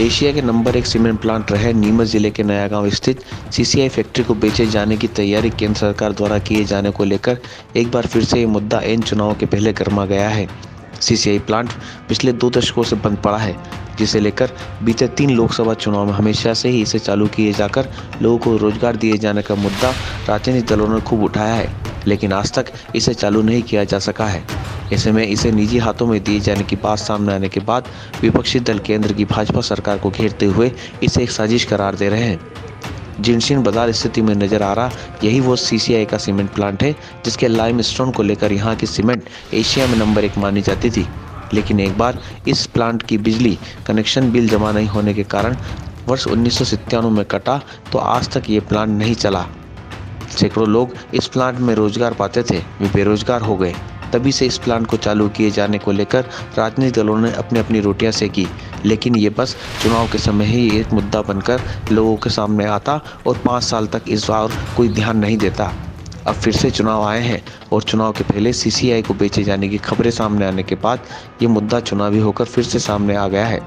Asia के number 1 cement plant रहे नीमच जिले के नयागांव स्थित सीसीआई फैक्ट्री को बेचे जाने की तैयारी केंद्र सरकार द्वारा किए जाने को लेकर एक बार फिर से ये मुद्दा इन चुनावों के पहले गर्मा गया है। सीसीआई प्लांट पिछले 2 दशकों से बंद पड़ा है, जिसे लेकर बीते 3 लोकसभा चुनाव में हमेशा से ही इसे चालू किए जाकर लोगों को रोजगार दिए जाने का मुद्दा राजनीतिक दलों ने खूब उठाया है, लेकिन आज तक इसे चालू नहीं किया जा सका है। ऐसे में इसे निजी हाथों में दिए जाने की बात सामने आने के बाद विपक्षी दल केंद्र की भाजपा सरकार को घेरते हुए इसे एक साजिश करार दे रहे हैं। जीर्ण बाजार स्थिति में नजर आ रहा यही वो सीसीआई का सीमेंट प्लांट है, जिसके लाइमस्टोन को लेकर यहाँ की सीमेंट एशिया में नंबर 1 मानी जाती थी। लेकिन एक बार इस प्लांट की बिजली कनेक्शन बिल जमा नहीं होने के कारण वर्ष 1997 में कटा तो आज तक ये प्लांट नहीं चला। सैकड़ों लोग इस प्लांट में रोजगार पाते थे, वे बेरोजगार हो गए। तभी से इस प्लांट को चालू किए जाने को लेकर राजनीतिक दलों ने अपनी अपनी रोटियां सेकी, लेकिन ये बस चुनाव के समय ही एक मुद्दा बनकर लोगों के सामने आता और 5 साल तक इस बार कोई ध्यान नहीं देता। अब फिर से चुनाव आए हैं और चुनाव के पहले सीसीआई को बेचे जाने की खबरें सामने आने के बाद ये मुद्दा चुनावी होकर फिर से सामने आ गया है।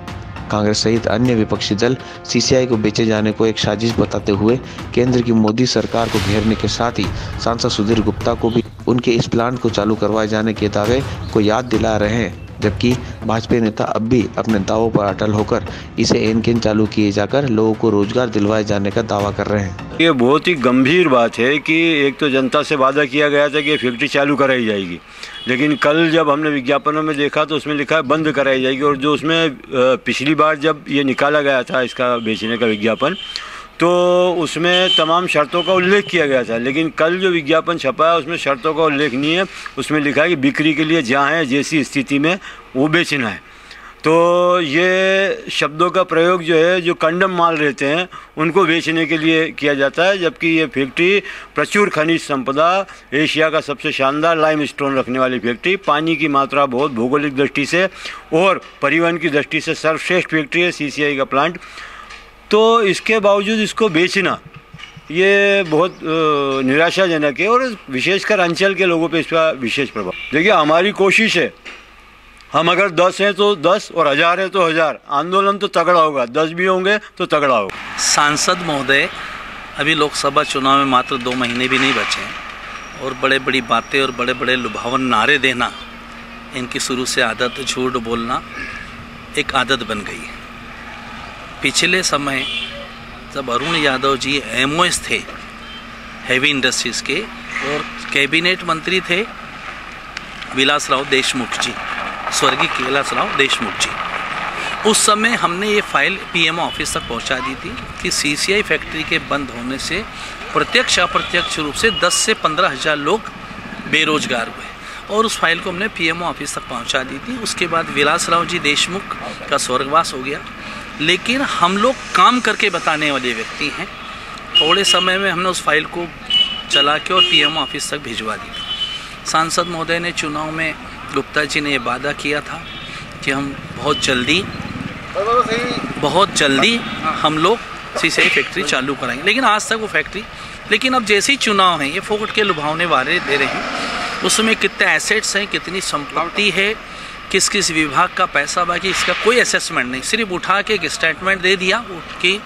कांग्रेस सहित अन्य विपक्षी दल सीसीआई को बेचे जाने को एक साजिश बताते हुए केंद्र की मोदी सरकार को घेरने के साथ ही सांसद सुधीर गुप्ता को भी उनके इस प्लांट को चालू करवाए जाने के दावे को याद दिला रहे हैं, जबकि भाजपा नेता अब भी अपने दावों पर अटल होकर इसे एन चालू किए जाकर लोगों को रोजगार दिलवाए जाने का दावा कर रहे हैं। ये बहुत ही गंभीर बात है कि एक तो जनता से वादा किया गया था कि ये फैक्ट्री चालू कराई जाएगी, लेकिन कल जब हमने विज्ञापनों में देखा तो उसमें लिखा है बंद कराई जाएगी। और जो उसमें पिछली बार जब ये निकाला गया था इसका बेचने का विज्ञापन, तो उसमें तमाम शर्तों का उल्लेख किया गया था, लेकिन कल जो विज्ञापन छपा है उसमें शर्तों का उल्लेख नहीं है। उसमें लिखा है कि बिक्री के लिए जहाँ है जैसी स्थिति में वो बेचना है। तो ये शब्दों का प्रयोग जो है, जो कंडम माल रहते हैं उनको बेचने के लिए किया जाता है, जबकि ये फैक्ट्री प्रचुर खनिज संपदा, एशिया का सबसे शानदार लाइमस्टोन रखने वाली फैक्ट्री, पानी की मात्रा बहुत भौगोलिक दृष्टि से और परिवहन की दृष्टि से सर्वश्रेष्ठ फैक्ट्री है सीसीआई का प्लांट। तो इसके बावजूद इसको बेचना ये बहुत निराशाजनक है और विशेषकर अंचल के लोगों पे इसका विशेष प्रभाव। देखिए, हमारी कोशिश है, हम अगर 10 हैं तो 10 और 1000 हैं तो 1000, आंदोलन तो तगड़ा होगा, 10 भी होंगे तो तगड़ा होगा। सांसद महोदय, अभी लोकसभा चुनाव में मात्र 2 महीने भी नहीं बचे हैं और बड़े बड़ी बातें और बड़े बड़े लुभावन नारे देना इनकी शुरू से आदत, झूठ बोलना एक आदत बन गई है। पिछले समय जब अरुण यादव जी एमओएस थे हैवी इंडस्ट्रीज़ के और कैबिनेट मंत्री थे विलासराव देशमुख जी, स्वर्गीय कैलाशराव देशमुख जी, उस समय हमने ये फाइल पीएमओ ऑफिस तक पहुंचा दी थी कि सीसीआई फैक्ट्री के बंद होने से प्रत्यक्ष अप्रत्यक्ष रूप से 10 से 15 हज़ार लोग बेरोजगार हुए और उस फाइल को हमने पीएमओ ऑफिस तक पहुंचा दी थी। उसके बाद विलासराव जी देशमुख का स्वर्गवास हो गया, लेकिन हम लोग काम करके बताने वाले व्यक्ति हैं। थोड़े समय में हमने उस फाइल को चला के और पीएमओ ऑफिस तक भिजवा दी थी। सांसद महोदय ने चुनाव में, गुप्ता जी ने ये वादा किया था कि हम बहुत जल्दी हम लोग सीसीआई फैक्ट्री चालू कराएंगे, लेकिन आज तक वो फैक्ट्री, लेकिन अब जैसे ही चुनाव हैं, ये फोकट के लुभावने वाले दे रहे हैं, उसमें कितने एसेट्स हैं, कितनी संपत्ति है, किस किस विभाग का पैसा बाकी, इसका कोई असेसमेंट नहीं, सिर्फ उठा के एक स्टेटमेंट दे दिया कि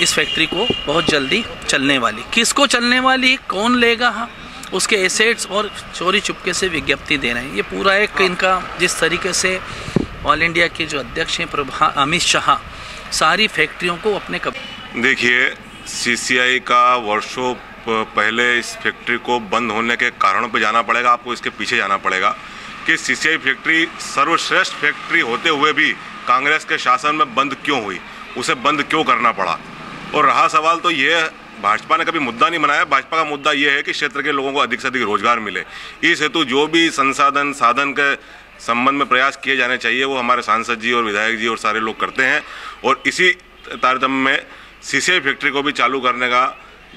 इस फैक्ट्री को बहुत जल्दी चलने वाली, किसको चलने वाली, कौन लेगा, हाँ, उसके एसेट्स और चोरी चुपके से विज्ञप्ति दे रहे हैं। ये पूरा एक इनका, जिस तरीके से ऑल इंडिया के जो अध्यक्ष हैं अमित शाह, सारी फैक्ट्रियों को अपने देखिए, सीसीआई का वर्षों पहले इस फैक्ट्री को बंद होने के कारणों पे जाना पड़ेगा, आपको इसके पीछे जाना पड़ेगा कि सीसीआई फैक्ट्री सर्वश्रेष्ठ फैक्ट्री होते हुए भी कांग्रेस के शासन में बंद क्यों हुई, उसे बंद क्यों करना पड़ा। और रहा सवाल, तो ये भाजपा ने कभी मुद्दा नहीं बनाया। भाजपा का मुद्दा ये है कि क्षेत्र के लोगों को अधिक से अधिक रोजगार मिले। इस हेतु जो भी संसाधन साधन के संबंध में प्रयास किए जाने चाहिए वो हमारे सांसद जी और विधायक जी और सारे लोग करते हैं। और इसी तारतम्य में सीसीआई फैक्ट्री को भी चालू करने का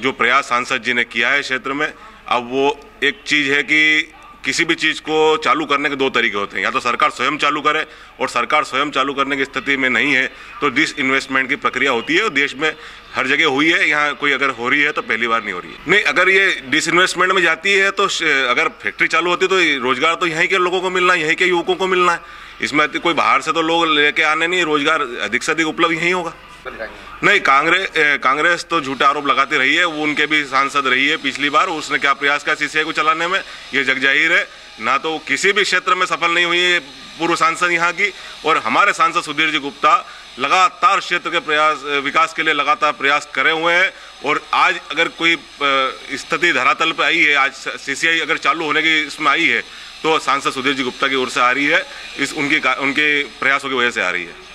जो प्रयास सांसद जी ने किया है क्षेत्र में, अब वो एक चीज़ है कि किसी भी चीज़ को चालू करने के 2 तरीके होते हैं, या तो सरकार स्वयं चालू करे, और सरकार स्वयं चालू करने की स्थिति में नहीं है तो डिस इन्वेस्टमेंट की प्रक्रिया होती है। और देश में हर जगह हुई है, यहाँ कोई अगर हो रही है तो पहली बार नहीं हो रही है। नहीं, अगर ये डिस इन्वेस्टमेंट में जाती है तो अगर फैक्ट्री चालू होती है तो रोजगार तो यहीं के लोगों को मिलना है, यहीं के युवकों को मिलना है। इसमें कोई बाहर से तो लोग लेके आने नहीं, रोजगार अधिक से अधिक उपलब्ध यही होगा। नहीं, कांग्रेस तो झूठे आरोप लगाती रही है, वो उनके भी सांसद रही है पिछली बार, उसने क्या प्रयास किया सीसीआई को चलाने में ये जग जाहिर है। ना तो किसी भी क्षेत्र में सफल नहीं हुई है पूर्व सांसद यहाँ की, और हमारे सांसद सुधीर जी गुप्ता लगातार क्षेत्र के विकास के लिए लगातार प्रयास करे हुए हैं। और आज अगर कोई स्थिति धरातल पर आई है, आज सीसीआई अगर चालू होने की इसमें आई है, तो सांसद सुधीर जी गुप्ता की ओर से आ रही है, उनके प्रयासों की वजह से आ रही है।